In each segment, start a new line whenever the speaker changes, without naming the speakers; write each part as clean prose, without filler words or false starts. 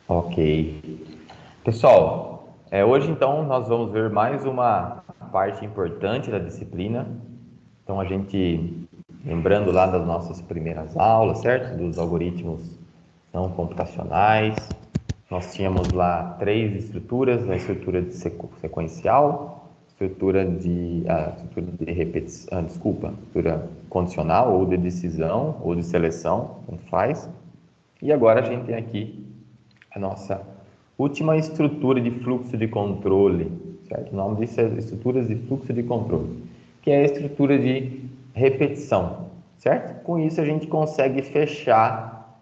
Ok. Pessoal, hoje então nós vamos ver mais uma parte importante da disciplina. Então lembrando lá das nossas primeiras aulas, certo? Dos algoritmos não computacionais. Nós tínhamos lá três estruturas: a estrutura de sequencial, a estrutura de repetição, estrutura condicional ou de decisão ou de seleção, como faz. E agora a gente tem aqui a nossa última estrutura de fluxo de controle, certo? O nome disso é estruturas de fluxo de controle, que é a estrutura de repetição, certo? Com isso a gente consegue fechar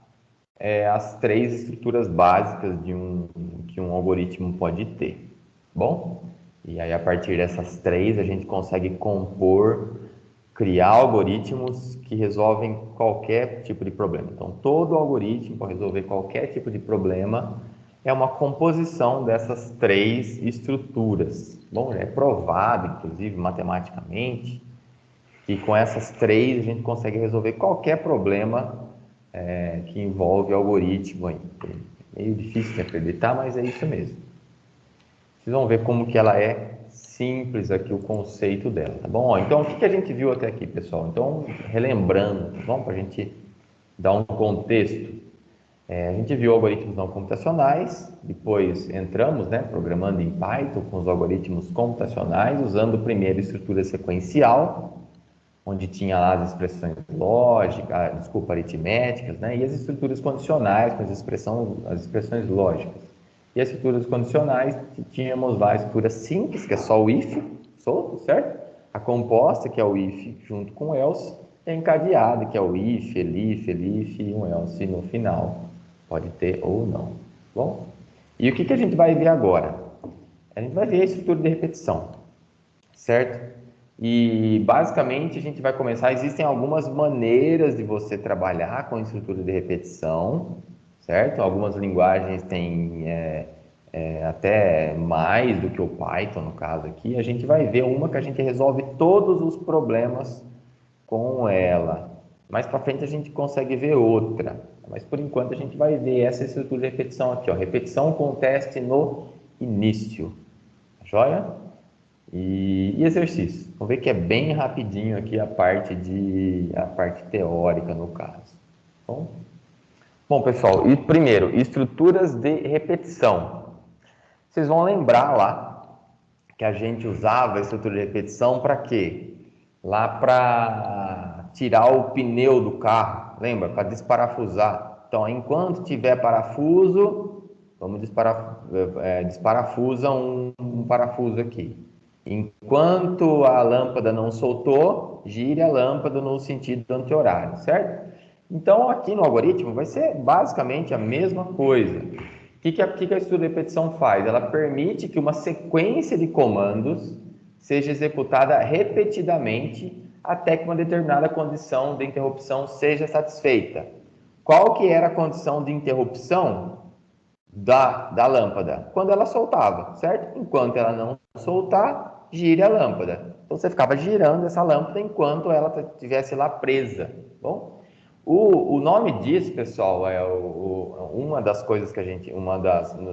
as três estruturas básicas que um algoritmo pode ter. Bom, e aí a partir dessas três a gente consegue criar algoritmos que resolvem qualquer tipo de problema. Então, todo algoritmo para resolver qualquer tipo de problema é uma composição dessas três estruturas. Bom, é provado, inclusive, matematicamente, que com essas três a gente consegue resolver qualquer problema que envolve algoritmo. É meio difícil de acreditar, mas é isso mesmo. Vocês vão ver como que ela é simples aqui, o conceito dela, tá bom? Então, o que a gente viu até aqui, pessoal? Então, relembrando, tá bom? Para a gente dar um contexto. A gente viu algoritmos não computacionais, depois entramos, né, programando em Python com os algoritmos computacionais, usando primeiro estrutura sequencial, onde tinha lá as expressões lógicas, aritméticas, né, e as estruturas condicionais com as expressões lógicas. E as estruturas condicionais, tínhamos lá a estrutura simples, que é só o if, solto, certo? A composta, que é o if junto com o else, e a encadeada, que é o if, elif e um else no final. Pode ter ou não. Bom? E o que a gente vai ver agora? A gente vai ver a estrutura de repetição, certo? E basicamente a gente vai começar. Existem algumas maneiras de você trabalhar com estrutura de repetição, certo? Algumas linguagens têm até mais do que o Python, no caso aqui. A gente vai ver uma que a gente resolve todos os problemas com ela. Mais para frente a gente consegue ver outra, mas por enquanto a gente vai ver essa estrutura de repetição aqui, ó. Repetição com teste no início, joia? E exercício. Vamos ver que é bem rapidinho aqui a parte teórica no caso. Bom, pessoal, e primeiro, estruturas de repetição. Vocês vão lembrar lá que a gente usava a estrutura de repetição para quê? Lá para tirar o pneu do carro, lembra? Para desparafusar. Então, enquanto tiver parafuso, desparafusa um parafuso aqui. Enquanto a lâmpada não soltou, gire a lâmpada no sentido anti-horário, certo? Então, aqui no algoritmo vai ser basicamente a mesma coisa. O que a estrutura de repetição faz? Ela permite que uma sequência de comandos seja executada repetidamente até que uma determinada condição de interrupção seja satisfeita. Qual que era a condição de interrupção da lâmpada? Quando ela soltava, certo? Enquanto ela não soltar, gire a lâmpada. Então você ficava girando essa lâmpada enquanto ela estivesse lá presa. Bom, o nome disso, pessoal, uma das coisas que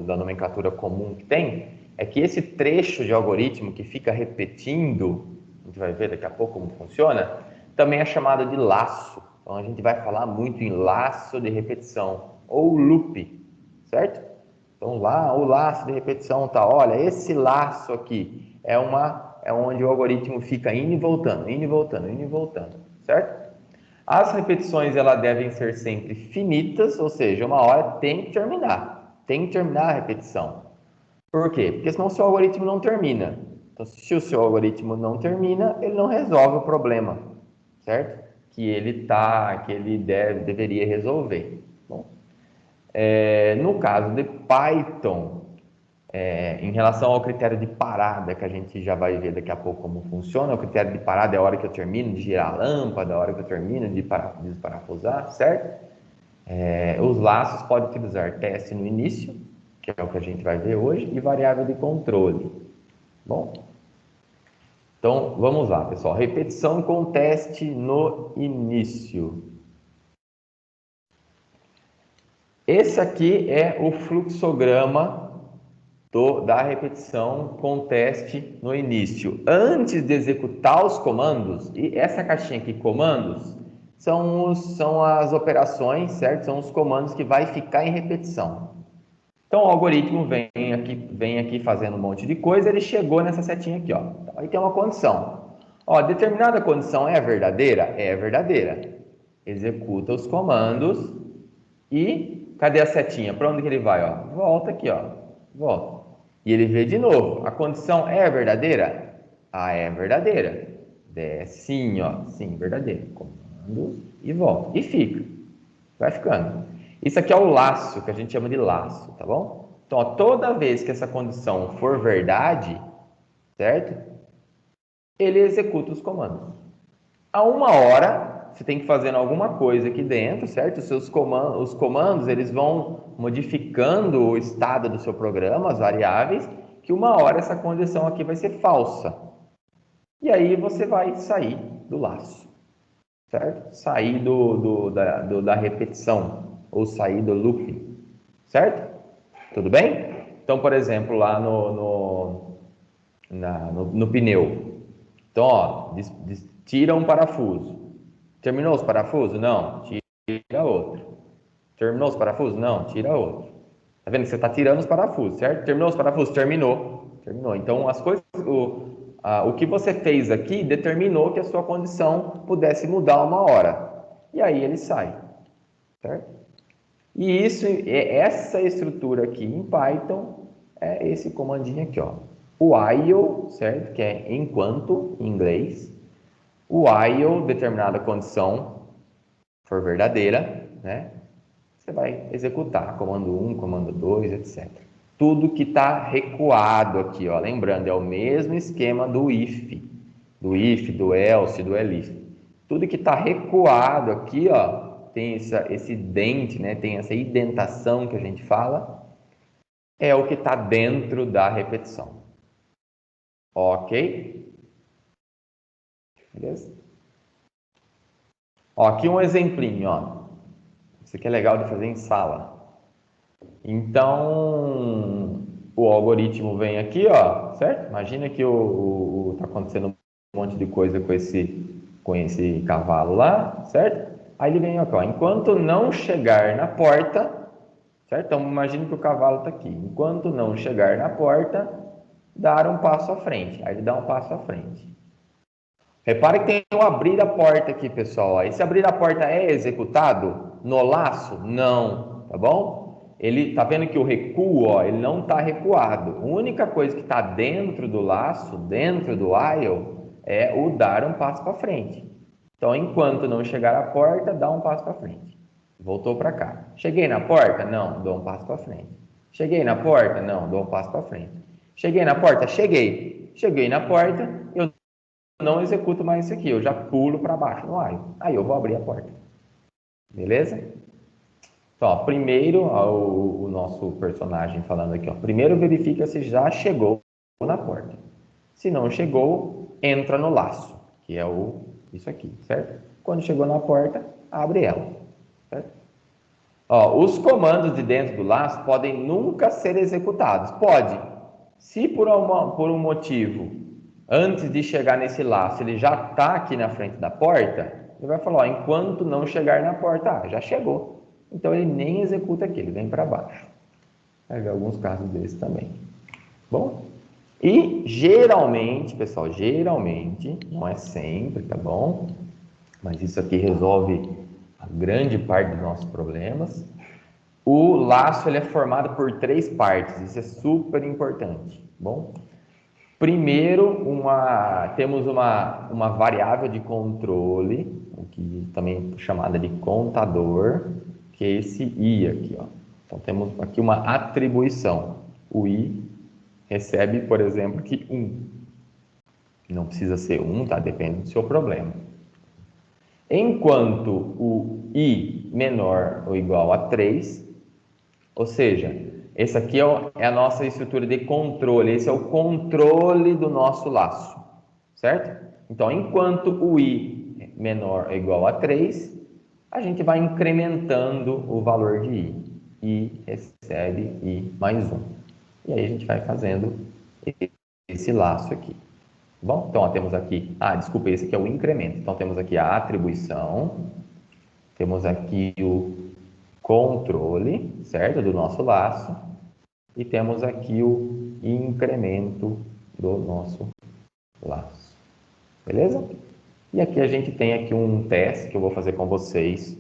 da nomenclatura comum que tem, é que esse trecho de algoritmo que fica repetindo, a gente vai ver daqui a pouco como funciona, também é chamado de laço. Então a gente vai falar muito em laço de repetição, ou loop, certo? Então lá o laço de repetição tá, olha, esse laço aqui é onde o algoritmo fica indo e voltando, indo e voltando, indo e voltando, certo? As repetições elas devem ser sempre finitas, ou seja, uma hora tem que terminar a repetição. Por quê? Porque senão o seu algoritmo não termina. Então, se o seu algoritmo não termina, ele não resolve o problema, certo? Deveria resolver. Bom, no caso de Python, em relação ao critério de parada, que a gente já vai ver daqui a pouco como funciona, o critério de parada é a hora que eu termino de girar a lâmpada, a hora que eu termino de desparafusar, certo? Os laços podem utilizar teste no início, que é o que a gente vai ver hoje, e variável de controle. Bom, então vamos lá, pessoal. Repetição com teste no início. Esse aqui é o fluxograma da repetição com teste no início. Antes de executar os comandos, e essa caixinha aqui, comandos, são as operações, certo? São os comandos que vai ficar em repetição. Então, o algoritmo vem aqui fazendo um monte de coisa, ele chegou nessa setinha aqui, ó. Então, aí tem uma condição. Ó, determinada condição é verdadeira? É verdadeira. Executa os comandos e cadê a setinha? Para onde que ele vai, ó? Volta aqui, ó. Volta. E ele vê de novo. A condição é verdadeira? Ah, é verdadeira. Desce, sim, ó. Sim, verdadeira. Comando e volta. E fica. Vai ficando. Isso aqui é o laço, que a gente chama de laço, tá bom? Então, ó, toda vez que essa condição for verdade, certo? Ele executa os comandos. A uma hora, você tem que fazer alguma coisa aqui dentro, certo? Os comandos, eles vão modificando o estado do seu programa, as variáveis, que uma hora essa condição aqui vai ser falsa. E aí você vai sair do laço, certo? Sair da repetição, ou sair do loop, certo? Tudo bem? Então, por exemplo, lá no pneu. Então, ó, tira um parafuso. Terminou os parafusos? Não, tira outro. Terminou os parafusos? Não, tira outro. Tá vendo que você está tirando os parafusos, certo? Terminou os parafusos? Terminou. Terminou. Então, as coisas, o que você fez aqui determinou que a sua condição pudesse mudar uma hora. E aí ele sai, certo? E essa estrutura aqui em Python é esse comandinho aqui, ó. O while, certo? Que é enquanto, em inglês. O while, determinada condição for verdadeira, né? Você vai executar comando 1, comando 2, etc. Tudo que está recuado aqui, ó. Lembrando, é o mesmo esquema do if, do else, do elif. Tudo que está recuado aqui, ó, tem esse dente, né? Tem essa indentação que a gente fala, é o que está dentro da repetição. Ok? Beleza? Ó, aqui um exemplinho, ó. Isso aqui é legal de fazer em sala. Então, o algoritmo vem aqui, ó, certo? Imagina que tá acontecendo um monte de coisa com esse cavalo lá, certo? Aí ele vem aqui, ó, enquanto não chegar na porta, certo? Então, imagine que o cavalo está aqui. Enquanto não chegar na porta, dar um passo à frente. Aí ele dá um passo à frente. Repare que tem um abrir a porta aqui, pessoal. Esse abrir a porta é executado no laço? Não, tá bom? Ele tá vendo que o recuo, ó, ele não está recuado. A única coisa que está dentro do laço, dentro do while, é o dar um passo para frente. Então, enquanto não chegar à porta, dá um passo para frente. Voltou para cá. Cheguei na porta? Não, dou um passo para frente. Cheguei na porta? Não, dou um passo para frente. Cheguei na porta? Cheguei. Cheguei na porta, eu não executo mais isso aqui, eu já pulo para baixo no while. Aí eu vou abrir a porta. Beleza? Então, ó, primeiro, ó, o nosso personagem falando aqui, ó, primeiro verifica se já chegou na porta. Se não chegou, entra no laço, que é isso aqui, certo? Quando chegou na porta, abre ela, certo? Ó, os comandos de dentro do laço podem nunca ser executados. Pode. Se por um motivo, antes de chegar nesse laço, ele já está aqui na frente da porta, ele vai falar, ó, enquanto não chegar na porta, já chegou. Então, ele nem executa aqui, ele vem para baixo. Vai ver alguns casos desses também. Bom? E, geralmente, pessoal, geralmente, não é sempre, tá bom? Mas isso aqui resolve a grande parte dos nossos problemas. O laço ele é formado por 3 partes, isso é super importante, bom? Primeiro, temos uma variável de controle, que também é chamada de contador, que é esse i aqui, ó. Então, temos aqui uma atribuição. O i recebe, por exemplo, aqui 1. Não precisa ser 1, tá? Depende do seu problema. Enquanto o i menor ou igual a 3, ou seja, esse aqui é a nossa estrutura de controle, esse é o controle do nosso laço, certo? Então, enquanto o i menor ou igual a 3, a gente vai incrementando o valor de i. I recebe I mais 1. E aí a gente vai fazendo esse laço aqui. Bom, então ó, temos aqui, desculpa, esse aqui é o incremento. Então temos aqui a atribuição, temos aqui o controle, certo, do nosso laço, e temos aqui o incremento do nosso laço. Beleza? E aqui a gente tem aqui um teste que eu vou fazer com vocês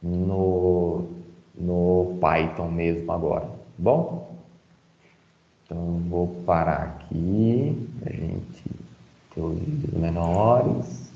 no Python mesmo agora. Bom? Então vou parar aqui, a gente ter os vídeos menores.